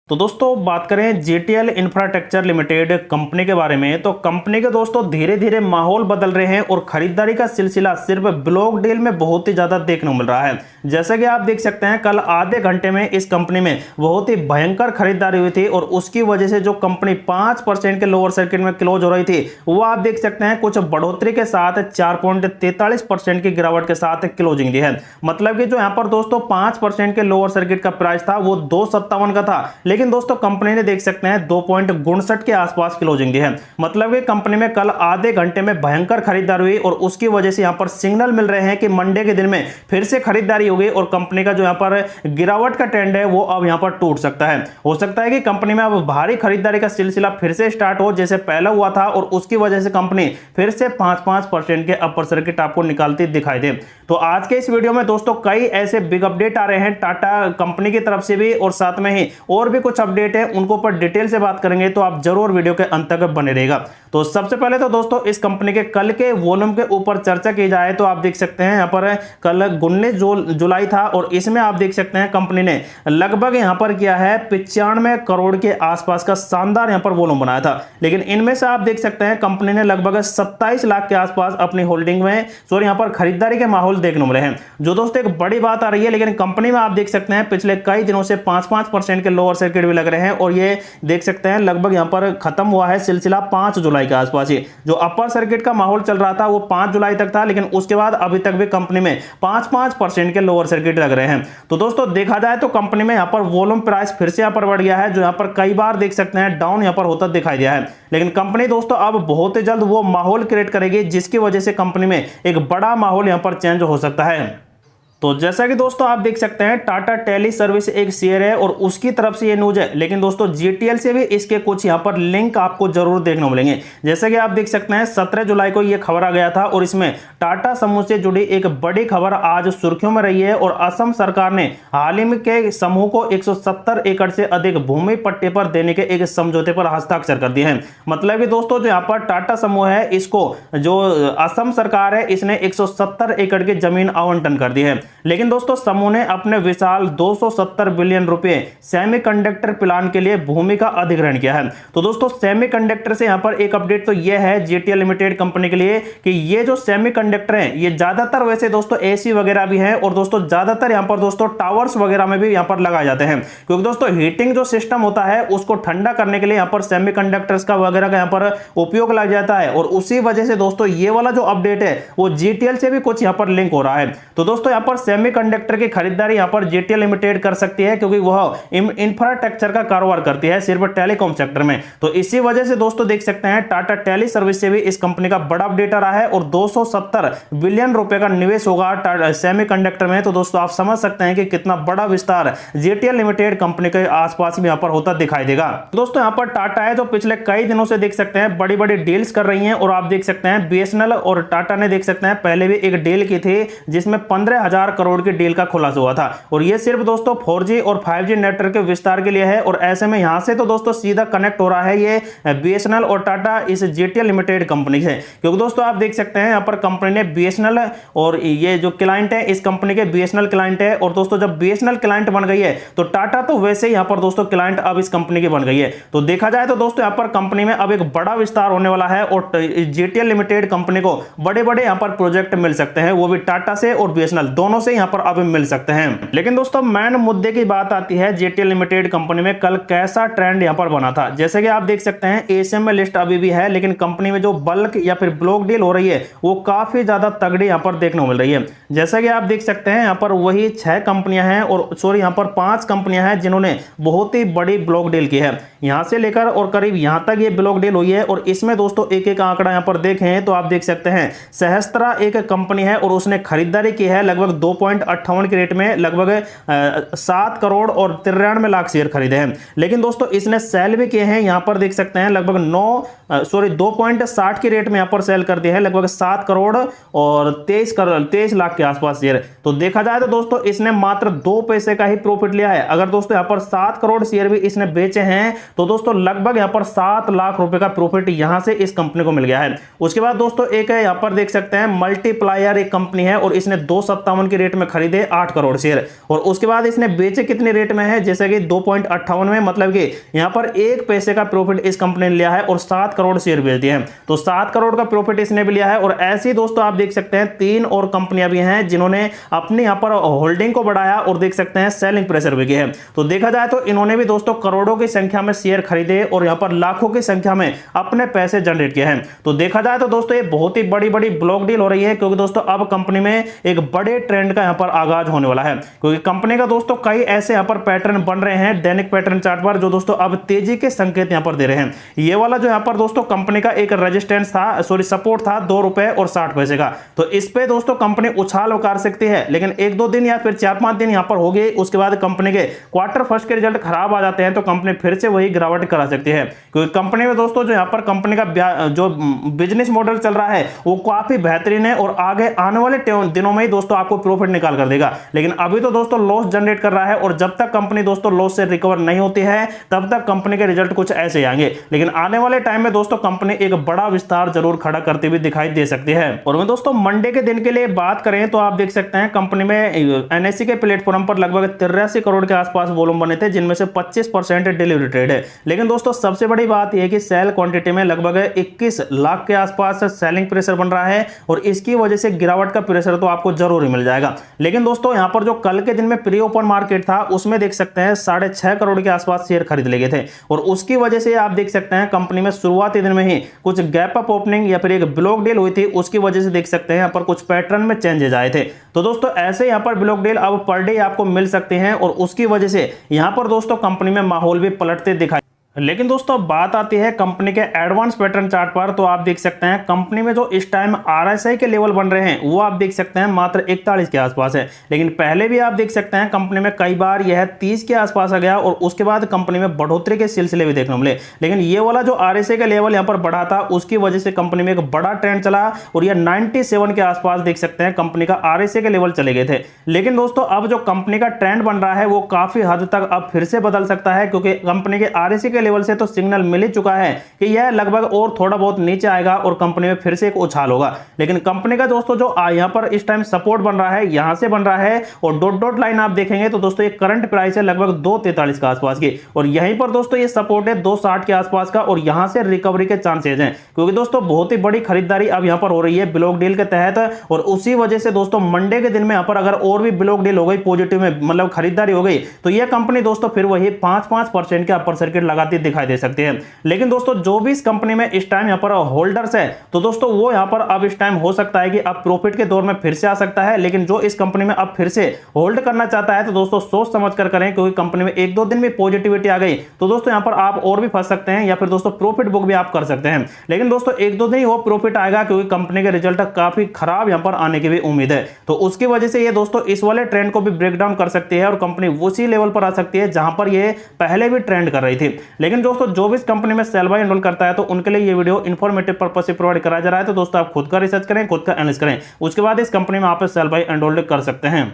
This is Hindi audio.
तो दोस्तों बात करें जेटीएल इंफ्रास्ट्रक्चर लिमिटेड कंपनी के बारे में, तो कंपनी के दोस्तों धीरे धीरे माहौल बदल रहे हैं और खरीदारी का सिलसिला सिर्फ ब्लॉक डील में बहुत ही ज्यादा देखने को मिल रहा है। जैसा कि आप देख सकते हैं कल आधे घंटे में इस कंपनी में बहुत ही भयंकर खरीदारी हुई थी और उसकी वजह से जो कंपनी 5% के लोअर सर्किट में क्लोज हो रही थी वो आप देख सकते हैं कुछ बढ़ोतरी के साथ 4.43% की गिरावट के साथ क्लोजिंग दी है। मतलब कि जो यहाँ पर दोस्तों 5% के लोअर सर्किट का प्राइस था वो 257 का था, लेकिन दोस्तों कंपनी ने देख सकते हैं 2.59 के आसपास क्लोजिंग दी है। मतलब कि कंपनी में कल आधे घंटे में भयंकर खरीदारी हुई और उसकी वजह से यहां पर सिग्नल मिल रहे हैं कि मंडे के दिन में फिर से खरीदारी होगी और कंपनी का जो यहां पर गिरावट का ट्रेंड है वो अब यहां पर टूट सकता है। हो सकता है कि कंपनी में अब भारी खरीदारी का सिलसिला फिर से स्टार्ट हो जैसे पहले हुआ था और उसकी वजह से कंपनी फिर से 5% के अपर सर्किट आपको निकालती दिखाई दे। तो आज के इस वीडियो में दोस्तों कई ऐसे बिग अपडेट आ रहे हैं टाटा कंपनी की तरफ से भी और साथ में ही और भी कुछ अपडेट है उनको पर डिटेल से बात करेंगे, तो आप जरूर वीडियो के अंत तक बने रहेगा। तो सबसे पहले तो दोस्तों इस कंपनी के कल के वॉल्यूम के ऊपर चर्चा की जाए तो आप देख सकते हैं यहां पर कल 19 जुलाई था और इसमें आप देख सकते हैं कंपनी ने लगभग यहां पर किया है 95 करोड़ के आसपास का शानदार यहां पर वॉल्यूम बनाया था। लेकिन इनमें से आप देख सकते हैं कंपनी ने लगभग 27 लाख के आसपास अपनी होल्डिंग में यहां पर खरीदारी के माहौल देखने मिले हैं, जो दोस्तों एक बड़ी बात आ रही है। लेकिन कंपनी में आप देख सकते हैं पिछले कई दिनों से 5% के लोअर सर्किट भी लग रहे हैं और ये देख सकते हैं लगभग यहां पर खत्म हुआ है सिलसिला 5 जुलाई के आसपास ही। जो अपर सर्किट का माहौल चल रहा था वो 5 जुलाई तक था, लेकिन उसके बाद अभी तक भी कंपनी में 5% के लोअर सर्किट लग रहे हैं। तो दोस्तों देखा जाए तो कंपनी में यहां पर वॉल्यूम प्राइस फिर से यहां पर बढ़ गया है, जो यहां पर कई बार देख सकते हैं डाउन यहां पर होता दिखाई दिया है। लेकिन कंपनी दोस्तों अब बहुत ही जल्द वो माहौल क्रिएट करेगी जिसकी वजह से कंपनी में एक बड़ा माहौल यहां पर चेंज हो सकता है। तो जैसा कि दोस्तों आप देख सकते हैं टाटा टेली सर्विस एक शेयर है और उसकी तरफ से ये न्यूज है, लेकिन दोस्तों जीटीएल से भी इसके कुछ यहां पर लिंक आपको जरूर देखने को मिलेंगे। जैसा कि आप देख सकते हैं 17 जुलाई को ये खबर आ गया था और इसमें टाटा समूह से जुड़ी एक बड़ी खबर आज सुर्खियों में रही है और असम सरकार ने हाल ही में के समूह को 170 एकड़ से अधिक भूमि पट्टे पर देने के एक समझौते पर हस्ताक्षर कर दिए हैं। मतलब कि दोस्तों जो यहाँ पर टाटा समूह है इसको जो असम सरकार है इसने 170 एकड़ की जमीन आवंटन कर दी है। लेकिन दोस्तों समूह ने अपने विशाल 270 बिलियन रुपए सेमीकंडक्टर प्लांट के लिए भूमि का अधिग्रहण किया है। तो दोस्तों सेमीकंडक्टर से यहां पर एक अपडेट तो यह है जेटीएल लिमिटेड कंपनी के लिए कि ये जो सेमीकंडक्टर हैं ये ज्यादातर वैसे दोस्तों एसी वगैरह भी है और दोस्तों ज्यादातर यहां पर दोस्तों टावर्स वगैरह में भी यहां पर लगाए जाते हैं, क्योंकि दोस्तों हीटिंग जो सिस्टम होता है उसको ठंडा करने के लिए यहां पर सेमीकंडक्टर्स का वगैरह का यहां पर उपयोग लग जाता है और उसी वजह से दोस्तों ये वाला जो अपडेट है वो जीटीएल से भी कुछ यहां पर लिंक हो रहा है। तो दोस्तों यहां पर सेमीकंडक्टर की खरीदारी यहां पर जेटीएल लिमिटेड कर सकती है क्योंकि वह इंफ्रास्ट्रक्चर का कारोबार करती है सिर्फ टेलीकॉम सेक्टर में। तो इसी वजह से दोस्तों देख सकते हैं टाटा टेली सर्विस से भी इस कंपनी का बड़ा अपडेट आ रहा है और 270 बिलियन रुपए का निवेश होगा सेमीकंडक्टर में। तो दोस्तों आप समझ सकते हैं कि कितना बड़ा विस्तार जेटीएल लिमिटेड कंपनी के आसपास भी यहां पर होता दिखाई देगा। दोस्तों यहां पर टाटा है जो पिछले कई दिनों से देख सकते हैं बड़ी बड़ी डील्स कर रही हैं और आप देख सकते हैं बीएसएनएल और टाटा ने देख सकते हैं पहले भी एक डील की थी जिसमें 15,000 करोड़ की डील का खुलासा हुआ था और ये सिर्फ दोस्तों 4G और 5G नेटवर्क के विस्तार के लिए है और ऐसे में यहां से तो दोस्तों सीधा कनेक्ट हो रहा है ये बीएसएनएल और टाटा इस जेटीएल लिमिटेड कंपनी से, क्योंकि दोस्तों आप देख सकते हैं यहां पर कंपनी ने बीएसएनएल और ये जो क्लाइंट है इस कंपनी के बीएसएनएल क्लाइंट है और दोस्तों जब बीएसएनएल क्लाइंट बन गई है तो टाटा तो वैसे ही यहां पर दोस्तों क्लाइंट अब इस कंपनी की बन गई है। तो देखा जाए तो दोस्तों यहां पर कंपनी में अब एक बड़ा विस्तार होने वाला है और जेटीएल लिमिटेड कंपनी को बड़े बड़े यहां पर प्रोजेक्ट मिल सकते हैं, वो भी टाटा से और बीएसएनएल दोनों से यहां पर अब मिल सकते हैं। लेकिन दोस्तों मेन मुद्दे की बात आती है जेटीएल लिमिटेड कंपनी में कल कैसा ट्रेंड यहां पर बना था। जैसे कि आप देख सकते हैं एशियन में लिस्ट अभी भी है, लेकिन कंपनी में जो बल्क या फिर ब्लॉक डील हो रही है वो काफी ज्यादा तगड़ी यहां पर देखने को मिल रही है। जैसा कि आप देख सकते हैं यहां पर वही 6 कंपनियां हैं और सॉरी यहां पर 5 कंपनियां हैं जिन्होंने बहुत ही बड़ी ब्लॉक डील की है। यहां से लेकर और करीब यहां तक ये ब्लॉक डील हुई है और इसमें दोस्तों एक एक आंकड़ा यहां पर देखें तो आप देख सकते हैं सहस्त्रा एक कंपनी है और उसने खरीदारी की है लगभग 2.58 के रेट में लगभग 7 करोड़ और 93 लाख शेयर खरीदे हैं। लेकिन दोस्तों इसने सेल भी किए हैं, यहां पर देख सकते हैं लगभग 2.60 के रेट में यहां पर सेल कर दिए हैं लगभग 7 करोड़ और 23 लाख के आसपास शेयर। तो देखा जाए तो दोस्तों इसने मात्र 2 पैसे का ही प्रॉफिट लिया है। अगर दोस्तों यहां पर 7 करोड़ शेयर भी इसने बेचे हैं तो दोस्तों लगभग यहां पर 7 लाख रुपए का प्रॉफिट यहां से इस कंपनी को मिल गया है। उसके बाद दोस्तों एक है यहां पर देख सकते हैं मल्टीप्लायर एक कंपनी है और इसने 2.57 की रेट में खरीदे 8 करोड़ शेयर, और उसके बाद इसने बेचे कितने रेट में है, जैसे कि 2.58 में, मतलब कि यहां पर 1 पैसे का प्रॉफिट इस कंपनी ने लिया है और 7 करोड़ शेयर बेच दिए हैं। तो 7 करोड़ का प्रॉफिट इसने भी लिया है। और ऐसे ही दोस्तों आप देख सकते हैं 3 और कंपनियां भी हैं जिन्होंने अपने यहां पर होल्डिंग को बढ़ाया और देख सकते हैं सेलिंग प्रेशर भी है। तो देखा जाए तो इन्होंने भी दोस्तों करोड़ों की संख्या में शेयर खरीदे और यहां पर लाखों की संख्या में अपने पैसे जनरेट किए हैं। तो देखा जाए तो दोस्तों ये बहुत ही बड़ी बड़ी ब्लॉक डील हो रही है, क्योंकि दोस्तों अब कंपनी में एक बड़े ट्रेंड का यहां पर आगाज होने वाला है, क्योंकि कंपनी का दोस्तों कई ऐसे यहां पर पैटर्न बन रहे हैं दैनिक पैटर्न चार्ट पर, जो दोस्तों अब तेजी के संकेत यहां पर दे रहे हैं। ये वाला जो यहां पर दोस्तों कंपनी का एक रेजिस्टेंस था, सॉरी सपोर्ट था 2 रुपए और 60 पैसे का, तो इस पे दोस्तों कंपनी उछाल उकार सकती है, लेकिन 1-2 दिन या फिर 4-5 दिन यहां पर हो गए, उसके बाद कंपनी के क्वार्टर फर्स्ट के रिजल्ट खराब आ जाते हैं तो कंपनी फिर से वही गिरावट करा सकती है। क्योंकि कंपनी में दोस्तों जो यहां पर कंपनी का जो बिजनेस मॉडल चल रहा है वो काफी बेहतरीन है और आगे आने वाले दिनों में ही दोस्तों आपको प्रॉफिट निकाल कर देगा। लेकिन अभी तो दोस्तों लॉस जनरेट कर रहा है, और जब तक कंपनी दोस्तों लॉस से रिकवर नहीं होती है तब तक कंपनी के रिजल्ट कुछ ऐसे आएंगे। लेकिन आने वाले टाइम में दोस्तों कंपनी एक बड़ा विस्तार जरूर खड़ा करती हुई दिखाई दे सकती है। और मैं दोस्तों मंडे के दिन के लिए बात करें तो आप देख सकते हैं कंपनी में एनएससी के प्लेटफॉर्म पर लगभग 83 करोड़ के आसपास वॉल्यूम बने थे, जिनमें से 25% डिलीवरी ट्रेड है। लेकिन दोस्तों सबसे बड़ी बात यह है कि सेल क्वांटिटी में लगभग 21 लाख के आसपास सेलिंग प्रेशर बन रहा है, और इसकी वजह से गिरावट का प्रेशर तो आपको जरूर ही मिल जाएगा। लेकिन दोस्तों यहां पर जो कल के दिन में प्री ओपन मार्केट था उसमें देख सकते हैं 6.5 करोड़ के आसपास शेयर खरीद ले गए थे, और उसकी वजह से आप देख सकते हैं कंपनी में शुरुआती दिन में ही कुछ गैप अप ओपनिंग या फिर एक ब्लॉक डील हुई थी, उसकी वजह से देख सकते हैं यहां पर कुछ पैटर्न में चेंजेस आए थे। तो दोस्तों ऐसे यहां पर ब्लॉक डील अब पर डे आपको मिल सकते हैं, और उसकी वजह से यहां पर दोस्तों कंपनी में माहौल भी पलटते दिखाई। लेकिन दोस्तों बात आती है कंपनी के एडवांस पैटर्न चार्ट पर, तो आप देख सकते हैं कंपनी में जो इस टाइम आरएसआई के लेवल बन रहे हैं वो आप देख सकते हैं मात्र 41 के आसपास है। लेकिन पहले भी आप देख सकते हैं कंपनी में कई बार यह 30 के आसपास आ गया, और उसके बाद कंपनी में बढ़ोतरी के सिलसिले भी देखने को मिले। लेकिन ये वाला जो आरएसआई का लेवल यहाँ पर बढ़ा था उसकी वजह से कंपनी में एक बड़ा ट्रेंड चला, और यह 97 के आसपास देख सकते हैं कंपनी का आरएसआई के लेवल चले गए थे। लेकिन दोस्तों अब जो कंपनी का ट्रेंड बन रहा है वो काफी हद तक अब फिर से बदल सकता है, क्योंकि कंपनी के आरएसआई के लेवल से तो सिग्नल मिल ही चुका है कि यह लगभग और थोड़ा बहुत नीचे आएगा और कंपनी में फिर से एक उछाल होगा। लेकिन कंपनी का दोस्तों जो यहां पर इस टाइम सपोर्ट बन रहा है यहां से बन रहा है, और डॉट डॉट लाइन आप देखेंगे तो दोस्तों ये करंट प्राइस है लगभग 243 के आसपास की, और यहीं पर दोस्तों ये सपोर्ट है 260 के आसपास का, और यहां से रिकवरी के चांसेस हैं, क्योंकि दोस्तों बहुत ही बड़ी खरीदारी अब यहां पर हो रही है ब्लॉक डील के तहत। और उसी वजह से दोस्तों मंडे के दिन में यहां पर अगर और भी ब्लॉक डील हो गई पॉजिटिव में, मतलब खरीदारी हो गई, तो यह कंपनी दोस्तों फिर वही 5% के अपर सर्किट लगाती दिखाई दे सकती है। लेकिन दोस्तों जो भी इस कंपनी में इस टाइम यहां पर होल्डर्स है, तो दोस्तों वो यहां पर अब इस टाइम हो सकता है कि अब प्रॉफिट के दौर में फिर से आ सकता है। लेकिन जो इस कंपनी में अब फिर से होल्ड करना चाहता है तो दोस्तों सोच समझ कर करें, क्योंकि कंपनी में 1-2 दिन में पॉजिटिविटी आ गई तो दोस्तों यहां पर आप और भी फंस सकते हैं, या फिर दोस्तों प्रॉफिट बुक भी आप कर सकते हैं। लेकिन दोस्तों 1-2 दिन ही वो प्रॉफिट आएगा, क्योंकि कंपनी के रिजल्ट काफी खराब यहां पर आने की भी उम्मीद है। तो उसकी वजह से ये दोस्तों इस वाले ट्रेंड को भी ब्रेक डाउन कर सकती है, और कंपनी उसी लेवल पर आ सकती है जहां पर ये पहले भी ट्रेंड कर रही थी। लेकिन दोस्तों जो भी इस कंपनी में सेल बाय एंड करता है तो उनके लिए ये वीडियो इन्फॉर्मेटिव पर्पस से प्रोवाइड कराया जा रहा है। तो दोस्तों आप खुद का रिसर्च करें, खुद का एनालिसिस करें, उसके बाद इस कंपनी में आप सेल बाय एंड होल्ड कर सकते हैं।